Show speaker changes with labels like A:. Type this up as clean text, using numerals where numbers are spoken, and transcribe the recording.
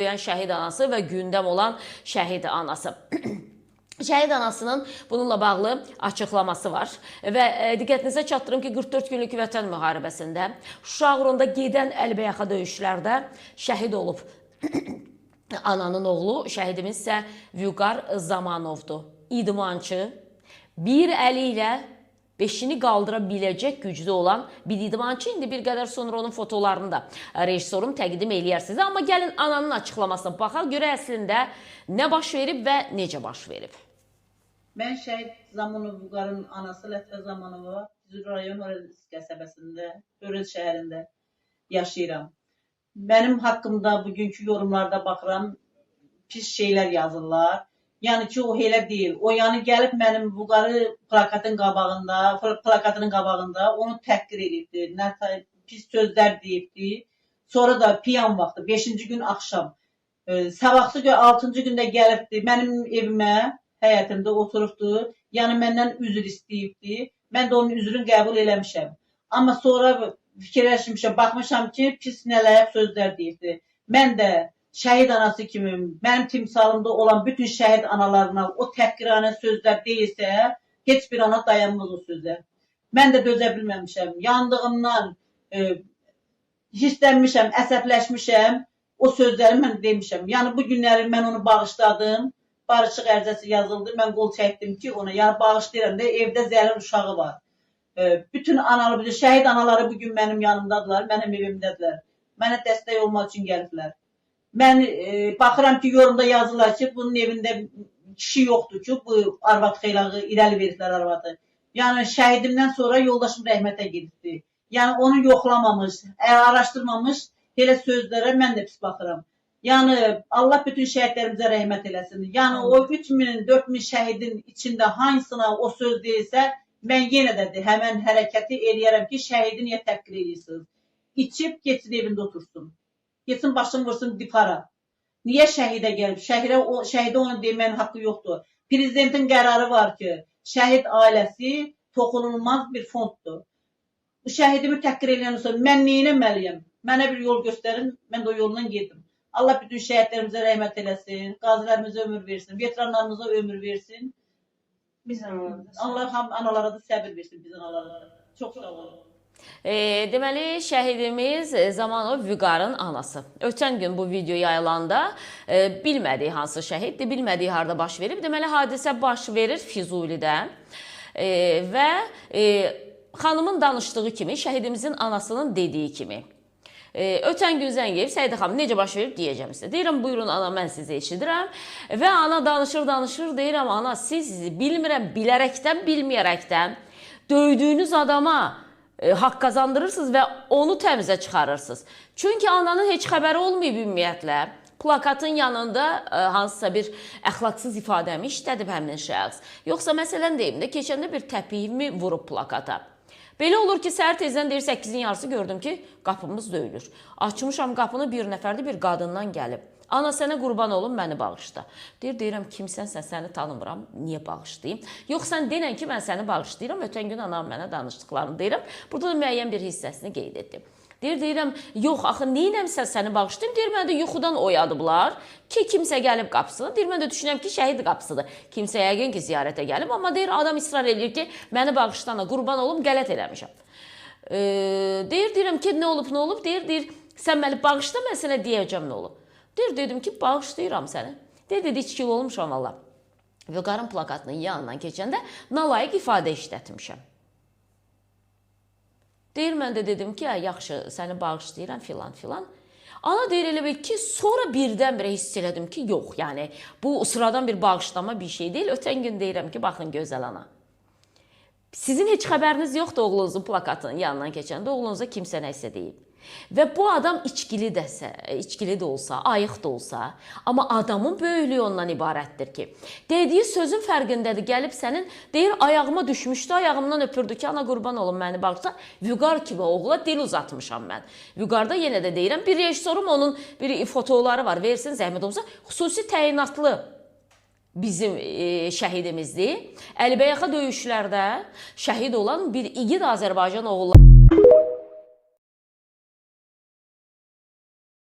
A: şəhid anası və gündəm olan şəhid anası. Şəhid anasının bununla bağlı açıqlaması var və diqqətinizə çatdırım ki, 44 günlük vətən müharibəsində Şuşa uğrunda gedən əlbəyaxa döyüşlərdə şəhid olub. Ananın oğlu, şəhidimiz isə Vüqar Zamanovdur. İdmançı, bir əli ilə beşini qaldıra biləcək güclü olan bir idmançı. İndi bir qədər sonra onun fotolarını da rejissorum təqdim eləyər sizə. Amma gəlin ananın açıqlamasına baxaq, görə əslində nə baş verib və necə baş verib.
B: Mən şəhid Zamanov Vüqarın anası Lətifə Zamanova rayon Hörəz qəsəbəsində, Hörəz şəhərində yaşayıram. Mənim haqqımda bugünkü yorumlarda baxıram, pis şeylər yazırlar. Yəni ki, o elə deyil. O yəni gəlib mənim Vüqarı plakatının qabağında onu təhqir edibdir. Pis sözlər deyibdir. Sonra da piyan vaxtı, 5-ci gün axşam, sabahsı gün 6-cı gündə gəlibdir mənim evimə, həyətimdə oturubdur. Yəni məndən üzr istəyibdir. Mən də onun üzrünü qəbul eləmişəm. Amma sonra fikirləşmişəm, baxmışam ki, pis nələyək sözlər deyibdir. Mən də şəhid anası kimi, mənim timsalımda olan bütün şəhid analarına o təhqirana sözlər deyilsə, heç bir ana dayanmaz o sözlər. Mən də dözə bilməmişəm. Yandığımdan hissənmişəm, əsəbləşmişəm, o sözləri mən demişəm. Yəni bu günləri mən onu bağışladım, barışıq ərizəsi yazıldı, mən qol çəkdim ki ona, yəni bağışlayıram da, evdə zəlil uşağı var. Bütün analar, şəhid anaları bugün mənim yanımdadılar, mənim evimdədirlər. Mənə dəstək olmaq üçün gəliblər. Mən baxıram ki, yorumda yazırlar ki, bunun evində kişi yoxdur ki, bu arvad xeylağı irəli veriblər arvadı. Yəni şəhidimdən sonra yoldaşım rəhmətə gedibdir. Yəni onu yoxlamamış, araşdırmamış elə sözlərə mən də pis baxıram. Yəni Allah bütün şəhidlərimizə rəhmət eləsin. Yəni o 3000, 4000 şəhidin içində hansına o söz deyilsə, mən yenə də həmən hərəkəti eləyərəm ki, şəhidi niyə təhqir edirsiniz? İçib geçsin evində otursun. Geçsin başını vursun dipara. Niyə şəhidə gəlib? Şəhidə onu deməyin haqqı yoxdur. Prezidentin qərarı var ki, şəhid ailəsi toxunulmaz bir fonddur. Şəhidimi təhqir eləyənsə, mən neynəməliyəm? Mənə bir yol göstərin, mən də o yolundan gedim. Allah bütün şəhidlərimizə rəhmət eləsin, qazilərimizə ömür versin, veteranlarımıza ömür versin. Allah analara da səbir versin biz analara. Çox sağ olun.
A: Deməli, şəhidimiz Zamanov Vüqarın anası. Ötən gün bu video yayılanda bilmədiyi hansı şəhiddir, bilmədiyi harada baş verib. Deməli, hadisə baş verir Füzulidə və xanımın danışdığı kimi, şəhidimizin anasının dediyi kimi. Ötən gün zəng edib, Səidə xanım necə baş verib deyəcəm sizə. Deyirəm, buyurun ana, mən sizi eşidirəm. Və ana danışır, deyirəm, ana siz bilmirəm, bilərəkdən, bilməyərəkdən döydüyünüz adama haqq qazandırırsınız və onu təmizə çıxarırsınız. Çünki ananın heç xəbəri olmayıb ümumiyyətlə. Plakatın yanında hansısa bir əxlaqsız ifadəmi işlədib həmin şəxs. Yoxsa məsələn deyim də, keçəndə bir təpiyimi vurub plakata. Belə olur ki, səhər tezdən deyir 8-in yarısı gördüm ki, qapımız döyülür. Açmışam qapını, bir nəfərli bir qadından gəlib. Ana sənə qurban olun, məni bağışla. Deyirəm, kimsənsə səni tanımıram, niyə bağışlayayım? Yox, sən denən ki, mən səni bağışlayıram, ötən gün anam mənə danışdıqlarını deyirəm. Burada da müəyyən bir hissəsini qeyd etdim. Deyirəm, yox, axı neynəmsə səni bağışlayayım? Deyir, mən də yuxudan oyadıblar ki, kimsə gəlib qapısına. Deyir, mən də düşünürəm ki, şəhid qapısıdır. Kimsə yəqin ki, ziyarətə gəlib. Amma deyir, adam israr edir ki, məni bağışlana, qurban olum, qələt eləmişəm. Deyirəm ki, nə olub? Deyir, sən məni bağışla, mən sənə deyəcəm nə olub. Dedim ki, bağışlayıram səni. Dedi, içkili olmuşam valla. Vüqarın plakatının yanından keçəndə nalayiq ifadə işlətmişəm. Deyir, mən də dedim ki, yaxşı, səni bağışlayıram filan. Ana deyir elə bil ki, sonra birdən-birə hiss elədim ki, yox, yəni bu sıradan bir bağışlama bir şey deyil. Ötən gün deyirəm ki, baxın gözəl ana. Sizin heç xəbəriniz yoxdur oğlunuzun plakatının yanından keçəndə, oğlunuza kimsə nəsə deyib. Və bu adam içkili də olsa, ayıq da olsa, amma adamın böyüklüyü ondan ibarətdir ki, dediyi sözün fərqindədir, gəlib sənin, deyir, ayağıma düşmüşdü, ayağımdan öpürdü ki, ana qurban olun məni bağışla, Vüqar kimi oğula dil uzatmışam mən. Vüqarda yenə də deyirəm, bir rejissorum onun bir fotoları var, versin zəhmət olsa, xüsusi təyinatlı bizim şəhidimizdir. Əlbəyaxa döyüşlərdə şəhid olan bir igid Azərbaycan oğulları